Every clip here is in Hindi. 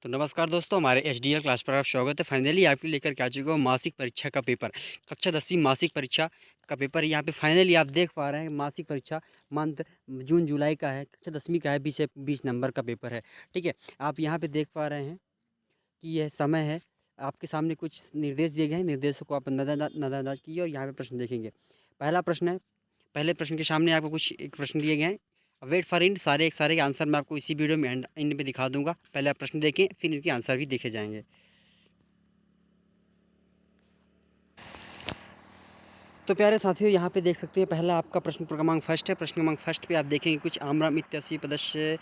तो नमस्कार दोस्तों, हमारे एचडीएल क्लास पर आप स्वागत है। फाइनली आपके लेकर के आ चुका हूँ मासिक परीक्षा का पेपर। कक्षा 10वीं मासिक परीक्षा का पेपर यहाँ पे फाइनली आप देख पा रहे हैं। मासिक परीक्षा मंथ जून जुलाई का है। कक्षा 10वीं का है। 20 नंबर का पेपर है। ठीक है, आप यहाँ पे देख पा रहे हैं कि यह समय है। आपके सामने कुछ निर्देश दिए गए हैं। निर्देशों को आप नज़रअंदाज कीजिए और यहाँ पे प्रश्न देखेंगे। पहला प्रश्न है। पहले प्रश्न के सामने आपको कुछ एक प्रश्न दिए गए हैं। वेट फॉर इन सारे के आंसर मैं आपको इसी वीडियो में एंड में दिखा दूंगा। पहले आप प्रश्न देखें, फिर इनके आंसर भी देखे जाएंगे। तो प्यारे साथियों, यहाँ पे देख सकते हैं पहला आपका प्रश्न क्रमांक फर्स्ट है। प्रश्न क्रमांक फर्स्ट पे आप देखेंगे कुछ आम्रम इत्यस्य पदस्य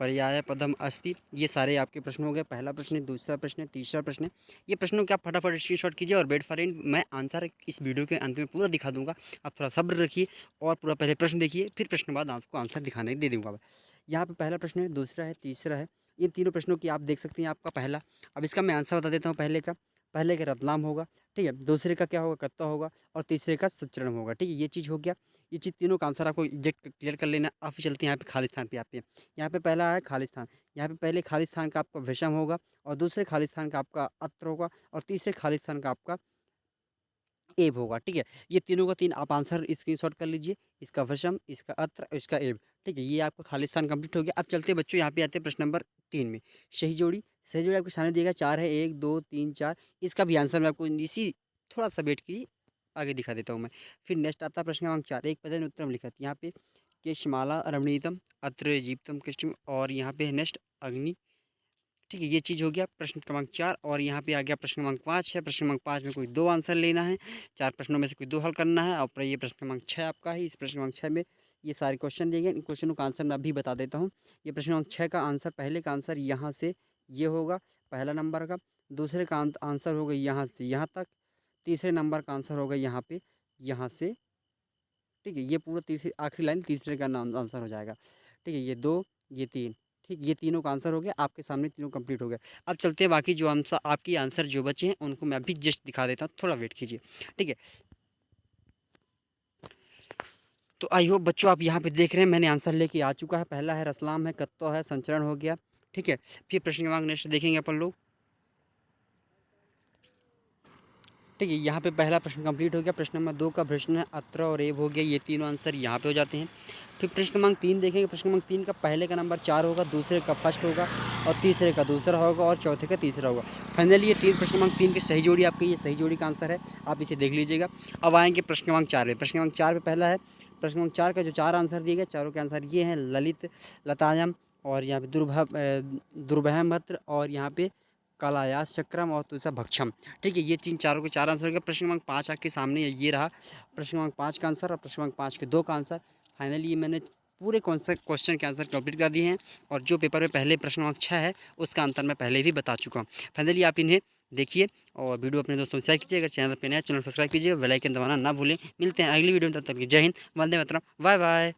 पर्याय पदम अस्ति। ये सारे आपके प्रश्न हो गए। पहला प्रश्न है, दूसरा प्रश्न है, तीसरा प्रश्न है। ये प्रश्नों के आप फटाफट स्क्रीनशॉट कीजिए और वेट फॉर इन मैं आंसर इस वीडियो के अंत में पूरा दिखा दूंगा। आप थोड़ा सब्र रखिए और पूरा पहले प्रश्न देखिए, फिर प्रश्न बाद आपको आंसर दिखाने दे दूंगा। यहाँ पे पहला प्रश्न है, दूसरा है, तीसरा है। ये तीनों प्रश्नों की आप देख सकते हैं। आपका पहला, अब इसका मैं आंसर बता देता हूँ। पहले का रतलाम होगा। ठीक है, दूसरे का क्या होगा, कत्ता होगा, और तीसरे का सच्चरण होगा। ठीक है, ये चीज़ हो गया। ये चीज़ तीनों का आंसर आपको एग्जैक्ट क्लियर कर लेना। आप फिर चलते हैं यहाँ पे खाली स्थान पे आते हैं। यहाँ पे पहला है खाली स्थान। यहाँ पे पहले खाली स्थान का आपका विषम होगा, और दूसरे खाली स्थान का आपका अत्र होगा, और तीसरे खाली स्थान का आपका एब होगा। ठीक है, ये तीनों का तीन आप आंसर स्क्रीनशॉट कर लीजिए। इसका विषम, इसका अत्र और इसका एब। ठीक है, ये आपका खाली स्थान कंप्लीट हो गया। अब चलते हैं बच्चों, यहाँ पे आते हैं प्रश्न नंबर 3 में। सही जोड़ी। सही जोड़ी आपके सामने दिएगा 4 है, 1 2 3 4। इसका भी आंसर मैं आपको इसी थोड़ा सा वेट कीजिए, आगे दिखा देता हूँ मैं। फिर नेक्स्ट आता है प्रश्न क्रमांक 4। एक पद उत्तरम लिखा यहाँ पे केशमाला रमणीतम अत्र जीप्तम कृष्ण, और यहाँ पे नेक्स्ट अग्नि। ठीक है, ये चीज़ हो गया प्रश्न क्रमांक 4। और यहाँ पे आ गया प्रश्न क्रमांक 5 है। प्रश्न क्रमांक 5 में कोई 2 आंसर लेना है। 4 प्रश्नों में से कोई 2 हल करना है। और ये प्रश्न क्रमांक 6 आपका है। इस प्रश्न क्रमांक 6 में ये सारे क्वेश्चन दिए गए। इन क्वेश्चनों का आंसर मैं अभी बता देता हूँ। ये प्रश्न क्रमांक 6 का आंसर, पहले का आंसर यहाँ से ये होगा, पहला नंबर का। दूसरे का आंसर होगा यहाँ से यहाँ तक। तीसरे नंबर का आंसर होगा यहाँ पे, यहाँ से। ठीक है, ये पूरा तीसरी आखिरी लाइन तीसरे का नाम आंसर हो जाएगा। ठीक है, ये 2, ये 3। ठीक, ये तीनों का आंसर हो गया। आपके सामने तीनों कंप्लीट हो गया। अब चलते हैं बाकी जो आंसर आपकी आंसर जो बचे हैं उनको मैं अभी जस्ट दिखा देता हूँ। थोड़ा वेट कीजिए। ठीक है, तो आई होप बच्चों आप यहाँ पे देख रहे हैं मैंने आंसर लेके आ चुका है। पहला है रसलाम है, कत्तो है, संचरण हो गया। ठीक है, फिर प्रश्न क्रमांक नेक्स्ट देखेंगे अपन लोग। ठीक है, यहाँ पे पहला प्रश्न कंप्लीट हो गया। प्रश्न नंबर 2 का प्रश्न है अत्र और एब हो गया। ये तीनों आंसर यहाँ पे हो जाते हैं। फिर प्रश्न क्रमांक 3 देखेंगे। प्रश्न क्रमांक 3 का पहले का नंबर 4 होगा, दूसरे का फर्स्ट होगा, और तीसरे का दूसरा होगा, और चौथे का तीसरा होगा। फाइनली ये प्रश्न क्रमांक 3 की सही जोड़ी आपकी, ये सही जोड़ी का आंसर है। आप इसे देख लीजिएगा। अब आएंगे प्रश्न क्रमांक 4 में। प्रश्न क्रमांक 4 में पहला है। प्रश्न क्रमांक 4 का जो 4 आंसर दिए गए, चारों के आंसर ये हैं, ललित, लतायम, और यहाँ पे दुर्भत्र, और यहाँ पे कलायास चक्रम, और दूसरा भक्षम। ठीक है, ये तीन चारों के 4 आंसर हो गया। प्रश्न क्रमांक 5 आपके सामने ये रहा प्रश्न क्रमांक 5 का आंसर, और प्रश्न क्रमांक 5 के 2 का आंसर। फाइनली ये मैंने पूरे क्वेश्चन के आंसर कंप्लीट कर दिए हैं। और जो पेपर में पहले प्रश्न क्रमांक 6 है उसका आंसर मैं पहले भी बता चुका हूँ। फाइनली आप इन्हें देखिए और वीडियो अपने दोस्तों से शेयर कीजिए। अगर चैनल पर नया चैनल सब्सक्राइब कीजिए, बेल आइकन दबाना ना भूलें। मिलते हैं अगली वीडियो में, तब तक जय हिंद, वंदे मातरम, बाय बाय।